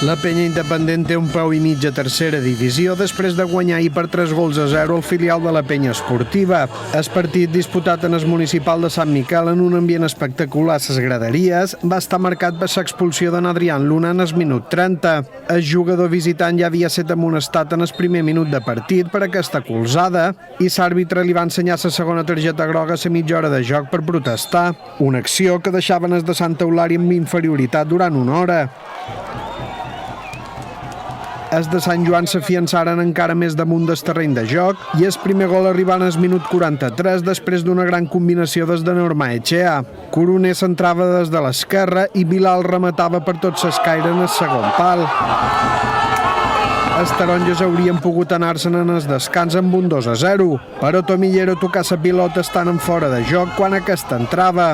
La Penya Independent té un peu i mig a tercera divisió després de guanyar ahir per 3-0 el filial de la Penya Esportiva. El partit disputat en el municipal de Sant Miquel en un ambient espectacular a les graderies va estar marcat per l'expulsió d'en Adrián Luna en el minut 30. El jugador visitant ja havia estat amonestat en el primer minut de partit per aquesta colzada i l'àrbitre li va ensenyar la segona targeta groga a la mitja hora de joc per protestar. Una acció que deixaven els de Santa Eulària amb inferioritat durant una hora. Els de Sant Joan s'afiançaren encara més damunt del terreny de joc i el primer gol arribà en el minut 43 després d'una gran combinació des de Normaechea. Coroner centrava des de l'esquerra i Bilal rematava per tots l'escaire en el segon pal. Els taronges haurien pogut anar-se'n en el descans amb un 2-0, però Tomillero tocà la pilota estant en fora de joc quan aquesta entrava.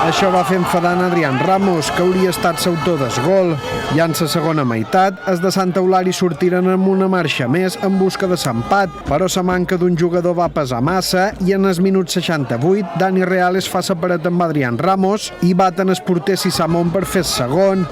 Això va fer enfadar Adrián Ramos, que hauria estat l'autor del gol. Ja en la segona meitat, els de Santa Eulària sortiren amb una marxa més en busca de l'empat, però la manca d'un jugador va pesar massa i en el minut 68, Dani Reales fa la paret amb Adrián Ramos i baten el porter Sisamón per fer el segon.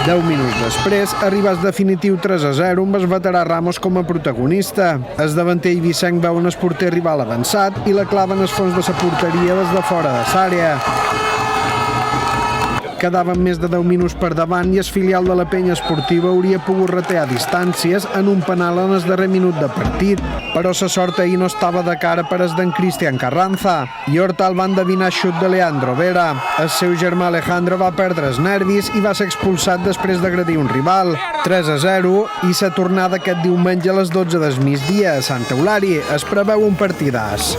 Deu minuts després, arriba el definitiu 3-0 amb el veterà Ramos com a protagonista. El davanter eivissenc veu en el porter rival avançat i la clava en el fons de la porteria des de fora de l'àrea. Quedaven més de 10 minuts per davant i el filial de la Penya Esportiva hauria pogut retear distàncies en un penal en el darrer minut de partit, però la sort ahir no estava de cara per el d'en Cristian Carranza i Hortal va endevinar xut de Leandro Vera. El seu germà Alejandro va perdre els nervis i va ser expulsat després d'agredir un rival. 3-0 i la tornada aquest diumenge a les 12 del migdia a Santa Eulària. Es preveu un partidàs.